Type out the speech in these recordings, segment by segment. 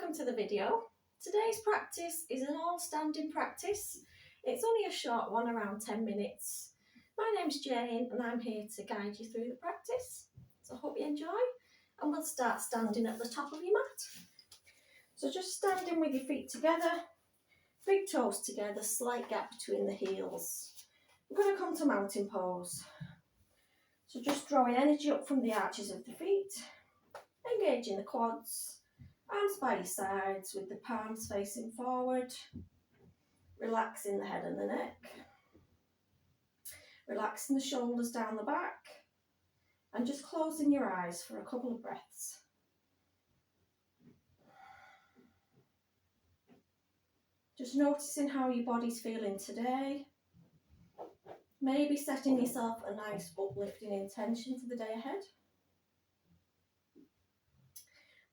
welcome to the video. Today's practice is an all standing practice. It's only a short one, around 10 minutes. My name's Jane and I'm here to guide you through the practice. So I hope you enjoy, and we'll start standing at the top of your mat. So just standing with your feet together, big toes together, slight gap between the heels. We're going to come to mountain pose. So just drawing energy up from the arches of the feet, engaging the quads, arms by your sides with the palms facing forward, relaxing the head and the neck, relaxing the shoulders down the back, and just closing your eyes for a couple of breaths. Just noticing how your body's feeling today. Maybe setting yourself a nice uplifting intention for the day ahead.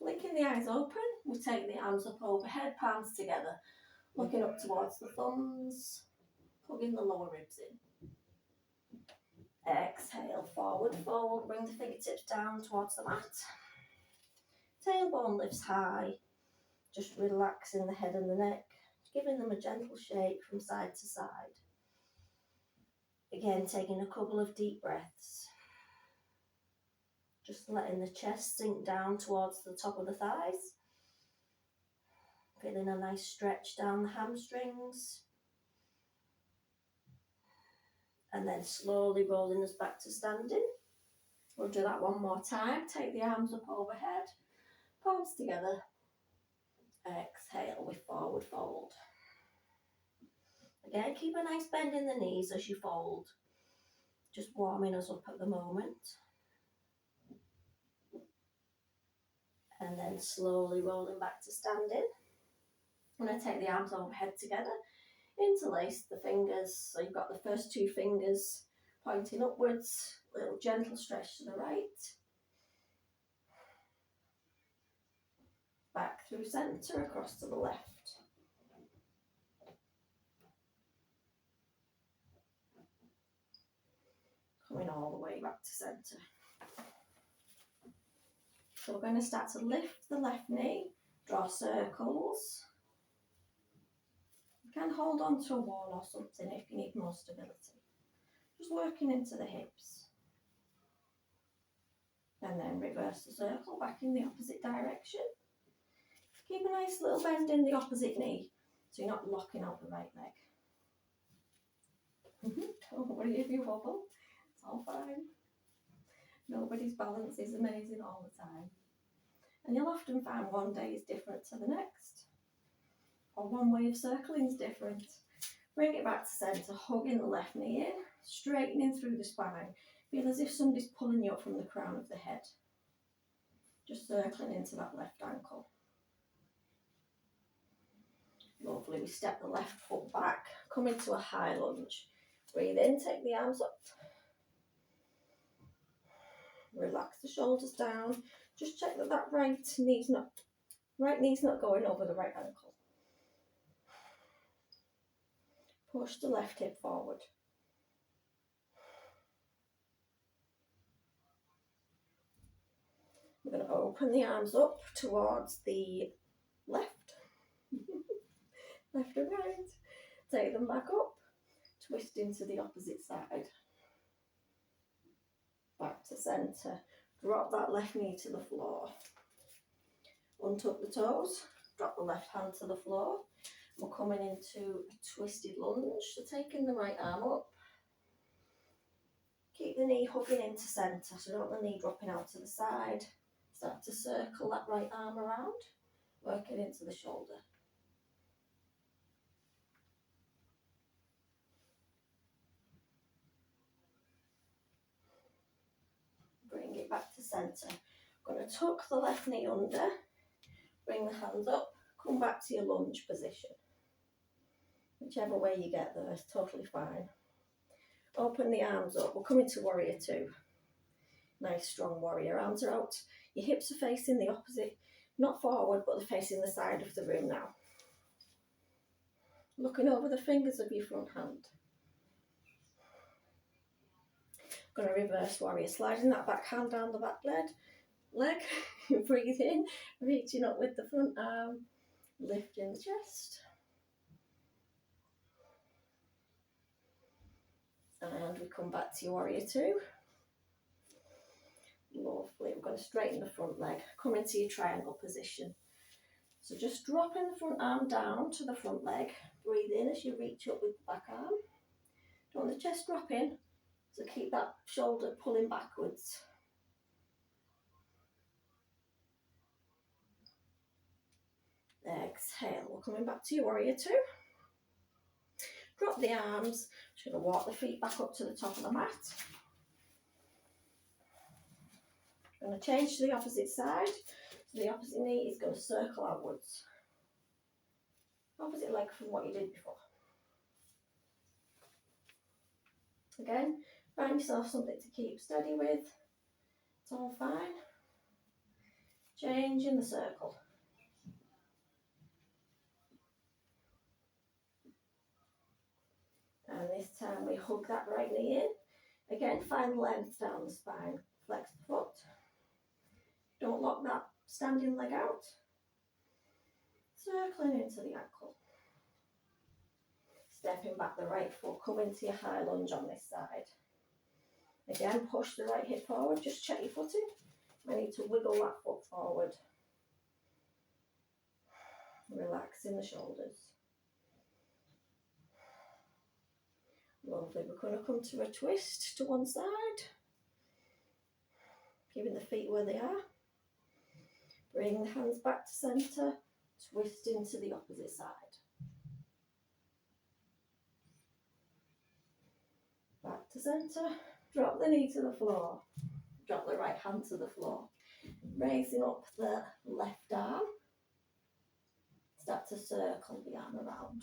Blinking the eyes open, we take the arms up overhead, palms together, looking up towards the thumbs, plugging the lower ribs in. Exhale, forward fold, bring the fingertips down towards the mat. Tailbone lifts high, just relaxing the head and the neck, giving them a gentle shake from side to side. Again, taking a couple of deep breaths. Just letting the chest sink down towards the top of the thighs. Feeling a nice stretch down the hamstrings. And then slowly rolling us back to standing. We'll do that one more time. Take the arms up overhead, palms together. Exhale with forward fold. Again, keep a nice bend in the knees as you fold. Just warming us up at the moment. And then slowly rolling back to standing. I'm going to take the arms overhead together, interlace the fingers, so you've got the first two fingers pointing upwards, a little gentle stretch to the right, back through centre, across to the left. Coming all the way back to centre. So we're going to start to lift the left knee, draw circles. You can hold on to a wall or something if you need more stability. Just working into the hips. And then reverse the circle back in the opposite direction. Keep a nice little bend in the opposite knee so you're not locking out the right leg. Don't worry if you wobble, it's all fine. Nobody's balance is amazing all the time. And you'll often find one day is different to the next. Or one way of circling is different. Bring it back to centre, hugging the left knee in, straightening through the spine. Feel as if somebody's pulling you up from the crown of the head. Just circling into that left ankle. Lovely, we step the left foot back, come into a high lunge. Breathe in, take the arms up. Relax the shoulders down. Just check that right knee's not going over the right ankle. Push the left hip forward. We're going to open the arms up towards the left. Left and right. Take them back up. Twist into the opposite side. Back to centre. Drop that left knee to the floor. Untuck the toes. Drop the left hand to the floor. We're coming into a twisted lunge. So taking the right arm up. Keep the knee hugging into centre. So don't want the knee dropping out to the side. Start to circle that right arm around. Working into the shoulder. Bring it back to centre. I'm going to tuck the left knee under, bring the hands up, come back to your lunge position. Whichever way you get there is totally fine. Open the arms up. We're coming to warrior two. Nice strong warrior. Arms are out. Your hips are facing the opposite, not forward, but they're facing the side of the room now. Looking over the fingers of your front hand. Going to reverse warrior, sliding that back hand down the back leg, leg. Breathe in, reaching up with the front arm, lifting the chest. And we come back to your warrior two. Lovely. We're going to straighten the front leg, come into your triangle position. So just dropping the front arm down to the front leg. Breathe in as you reach up with the back arm. Don't want the chest drop in, so keep that shoulder pulling backwards. Exhale. We're coming back to your warrior two. Drop the arms. Just going to walk the feet back up to the top of the mat. Going to change to the opposite side. So the opposite knee is going to circle outwards. Opposite leg from what you did before. Again, find yourself something to keep steady with. It's all fine. Change in the circle. And this time we hug that right knee in. Again, find length down the spine. Flex the foot. Don't lock that standing leg out. Circling into the ankle. Stepping back the right foot. Come into your high lunge on this side. Again, push the right hip forward. Just check your footing. I need to wiggle that foot forward. Relaxing the shoulders. Lovely. We're going to come to a twist to one side. Keeping the feet where they are. Bring the hands back to centre. Twist into the opposite side. Back to centre. Drop the knee to the floor. Drop the right hand to the floor. Raising up the left arm. Start to circle the arm around.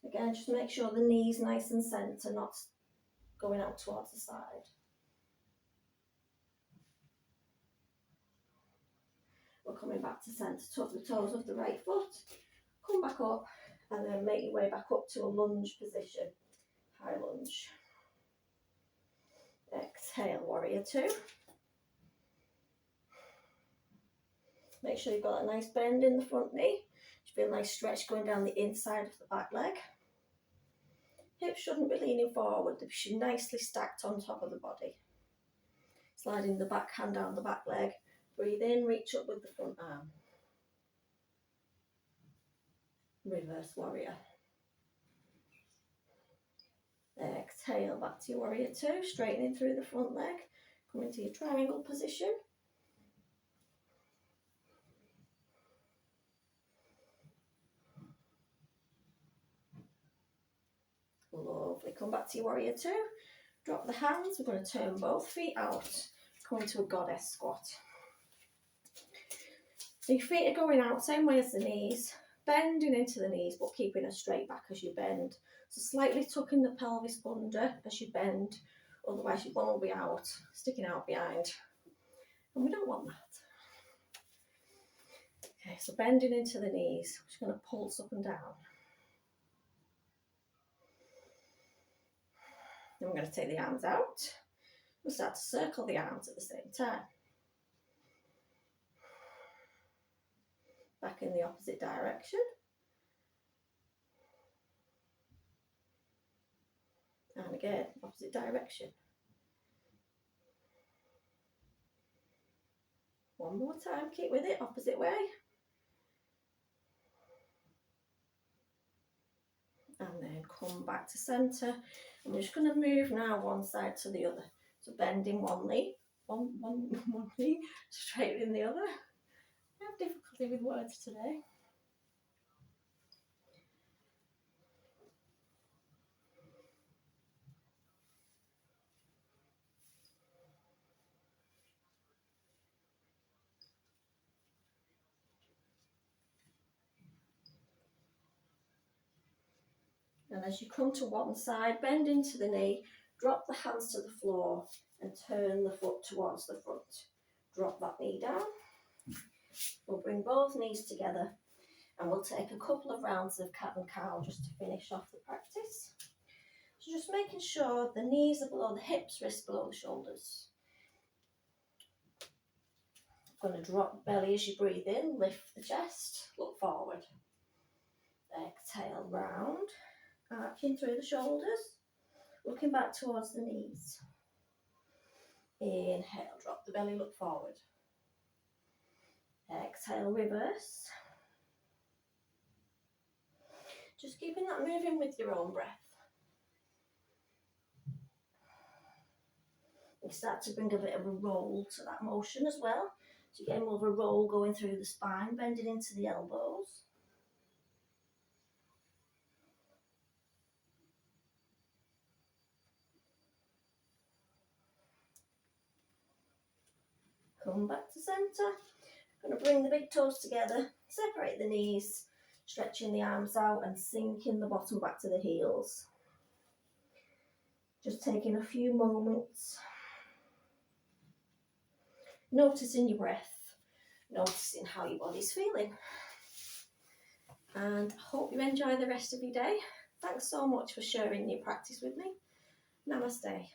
Again, just make sure the knee's nice and centre, not going out towards the side. We're coming back to centre, tuck the toes of the right foot, come back up, and then make your way back up to a lunge position. High lunge. Exhale, warrior two. Make sure you've got a nice bend in the front knee. Should be a nice stretch going down the inside of the back leg. Hips shouldn't be leaning forward, they should be nicely stacked on top of the body. Sliding the back hand down the back leg. Breathe in, reach up with the front arm. Reverse warrior. Exhale, back to your warrior two, straightening through the front leg. Come into your triangle position. Lovely. Come back to your warrior two. Drop the hands. We're going to turn both feet out. Come into a goddess squat. So your feet are going out, same way as the knees. Bending into the knees, but keeping a straight back as you bend. So slightly tucking the pelvis under as you bend. Otherwise your bum will be out, sticking out behind. And we don't want that. Okay, so bending into the knees. We're just going to pulse up and down. Then we're going to take the arms out. We'll start to circle the arms at the same time. Back in the opposite direction. And again, opposite direction. One more time, keep with it, opposite way. And then come back to centre. And we're just going to move now one side to the other. So bending one knee, one knee, straightening the other. I have difficulty with words today. And as you come to one side, bend into the knee, drop the hands to the floor and turn the foot towards the front. Drop that knee down. We'll bring both knees together and we'll take a couple of rounds of cat and cow just to finish off the practice. So just making sure the knees are below the hips, wrists below the shoulders. I'm going to drop the belly as you breathe in, lift the chest, look forward. Exhale, round, arching through the shoulders, looking back towards the knees. Inhale, drop the belly, look forward. Exhale, reverse. Just keeping that moving with your own breath. You start to bring a bit of a roll to that motion as well. So you get more of a roll going through the spine, bending into the elbows. Come back to centre. I'm going to bring the big toes together, separate the knees, stretching the arms out and sinking the bottom back to the heels. Just taking a few moments, noticing your breath, noticing how your body's feeling. And I hope you enjoy the rest of your day. Thanks so much for sharing your practice with me. Namaste.